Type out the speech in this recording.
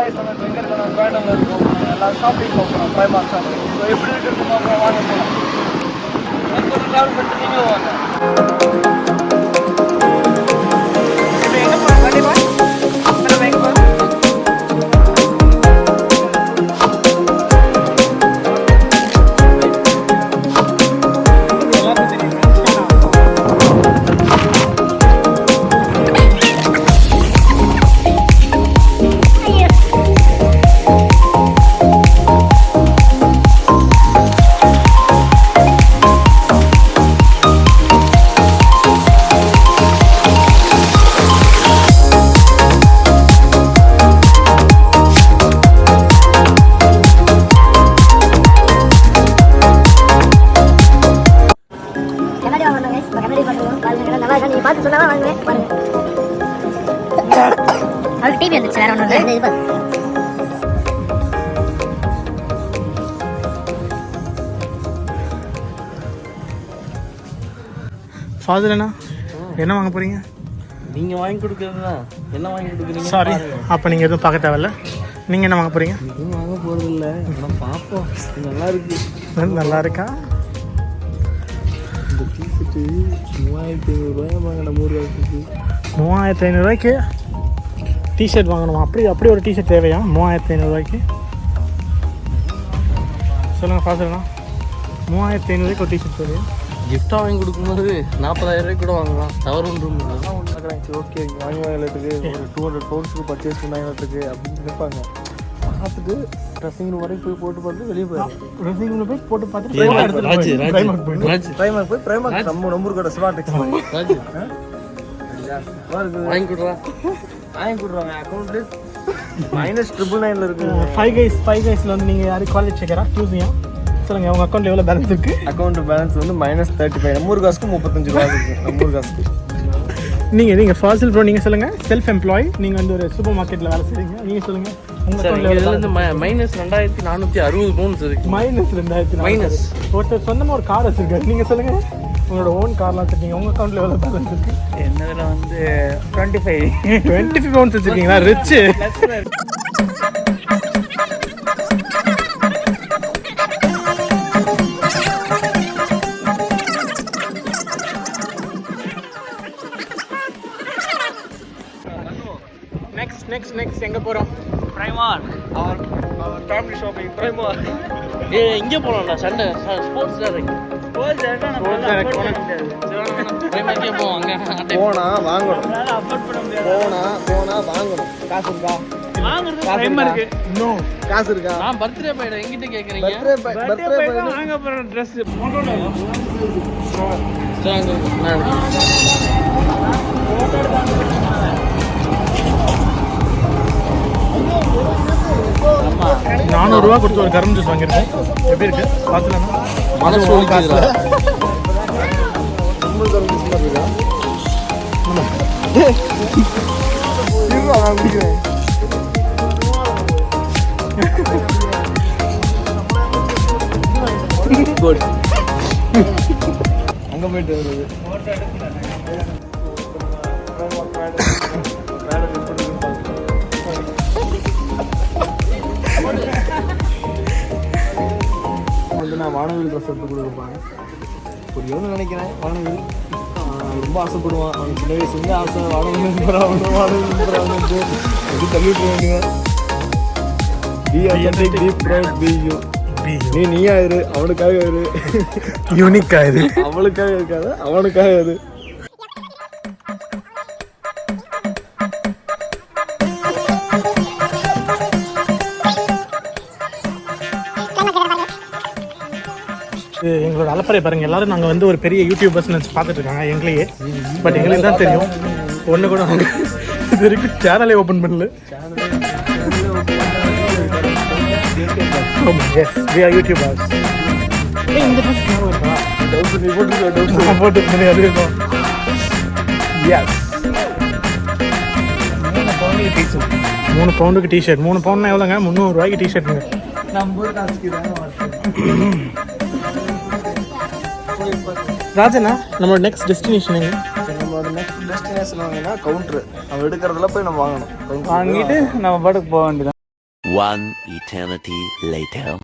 எல்லா ஷாப்பிங் போகிறோம் ப்ரைமார்க் shopping. So எப்படி இருக்கிறது வாங்க போகலாம். கொஞ்சம் ட்ராவல் பண்ணிட்டு நீங்களும் வாங்க. இப்போ எங்கே போகிறோம் கண்டிப்பாக நம்ம எங்கே போகிறோம்? டிவி வந்துச்சு வேற ஒன்று. ஃபாதர் என்ன வாங்க போறீங்க? நீங்கள் வாங்கி கொடுக்குறது தான். என்ன வாங்கி கொடுக்குறீங்க? சாரி, அப்போ நீங்கள் எதுவும் பார்க்க தேவையில்ல. நீங்கள் என்ன வாங்க போறீங்க? எதுவும் வாங்க போகிறது இல்லை, ஆனால் பார்ப்போம். நல்லா இருக்கு. நல்லா இருக்கா? இந்த டிஷர்ட்டு 3500 வாங்கின 3500 டிஷர்ட் வாங்கணுமா? அப்படி ஒரு டிஷர்ட் தேவையா 3500? சொல்லுங்கள் ஃபாதர்ண்ணா, 3500 ஒரு டிஷர்ட் தேவையா? கிஃப்டாக வாங்கி கொடுக்கும்போது 40,000 கூட வாங்கலாம். தவறு ஒன்றும் அதெல்லாம் ஒன்று இருக்கிறாங்க. ஓகே, இங்கே வாங்கி வாங்கலத்துக்கு ஒரு 200 பவுண்ட்ஸுக்கு பர்ச்சேஸ் பண்ணாங்கத்துக்கு அப்படின்னு நினைப்பாங்க. பார்த்துட்டு ட்ரெஸ்ஸிங் ரூம் வரைக்கும் போய் போட்டு பார்த்து வெளியே போயிடும். ட்ரெஸ்ஸிங் ரூமில் போய் போட்டு பார்த்துட்டு ப்ரைமார்க் நம்ம நம்பர் கடை ஸ்மார்ட் டெக்ஸ் வாங்கி கொடுறாங்க. அக்கௌண்ட்டு -999 இருக்கு. 5 guysல வந்து நீங்கள் யாரும் காலேஜ் சேர்க்கறா சூஸியா சொல்லுங்கள். உங்கள் அக்கௌண்ட்டில் எவ்வளோ பேலன்ஸ் இருக்குது? அக்கௌண்ட் பேலன்ஸ் வந்து -35. நம்ம ஊர் காசுக்கு 35 ரூபா இருக்குது. நம்ம ஊர் காசுக்கு நீங்கள் ஃபாசில் ப்ரோ, நீங்கள் சொல்லுங்கள். செல்ஃப் எம்ப்ளாய், நீங்கள் வந்து ஒரு சூப்பர் மார்க்கெட்டில் வேலை செய்றீங்க. நீங்கள் சொல்லுங்கள். -2460 பவுண்ட்ஸ் இருக்கு. -2000 ஒருத்தர் சொந்தமாக ஒரு கார் வச்சுருக்காரு. நீங்கள் சொல்லுங்கள், உங்களோட ஓன் கார்லாம் வச்சுருக்கீங்க. உங்கள் அக்கௌண்ட்டில் எவ்வளோ பேலன்ஸ் இருக்குது? என்னதில் வந்து 25 பவுண்ட்ஸ் வச்சுருக்கீங்களா? ரிச்சு. நெக்ஸ்ட் எங்கே போகிறோம்? ப்ரைமார்க். அவர் ஃபேமிலி ஷாப்பிங் ப்ரைமார்க். இங்கே போகலாம்டா. சண்டே ஸ்போர்ட்ஸ் தான் இருக்கு. ப்ரைமார்க்கே போவோம். அங்கே போனால் வாங்கணும். போனால் வாங்கணும். காசு இருக்கா? ப்ரைமார்க்கு இன்னும் காசு இருக்கா? நான் பர்த்டே பையன் எங்கிட்ட கேட்குறீங்க? பர்த்டே வாங்க போகிறோம் ட்ரெஸ். $400 கொடுத்து ஒரு கரும்பு ஜூஸ் வாங்கியிருக்கேன். எப்படி இருக்கு பார்த்துலாம்? அங்கே போயிட்டு வருது. வந்து நான் வானவில் ட்ரெஸ் எடுத்து கொடுப்பாங்க. புரியும்னு நினைக்கிறேன். வானவில் ரொம்ப ஆசைப்படுவான். அவன் சின்ன வயசுலேருந்து ஆசை வானவில் தள்ளிவிட்டு வேண்டுவேன். நீயா இரு, அவனுக்காக இரு. யூனிக்கா இது? அவளுக்காக இருக்காது, அவனுக்காக இரு. எங்களோட அலப்பறை பாருங்கள். எல்லாரும் நாங்கள் வந்து ஒரு பெரிய யூடியூபர்ஸ் நினச்சி பார்த்துட்டு இருக்காங்க எங்களையே. பட் எங்களுக்கு தான் தெரியும், ஒன்று கூட இது வரைக்கும் சேனலே ஓப்பன் பண்ணல. Yes, we are YouTubers. இந்த ட்ரெஸ் போட்டு அது இருக்கும். S, 3 பவுண்டுக்கு T shirt. 3 பவுண்ட்னா எவ்வளோங்க? $300 டிஷர்ட்டுங்க. ராஜனா, நம்மளோட நெக்ஸ்ட் டெஸ்டினேஷன் எங்க? நம்மளோட நெக்ஸ்ட் டெஸ்டினேஷன் வாங்கினா கவுண்டர். அவன் எடுக்கிறதுல போய் நம்ம வாங்கணும். வாங்கிட்டு நம்ம பாட்டுக்கு போக வேண்டியதான். One eternity later.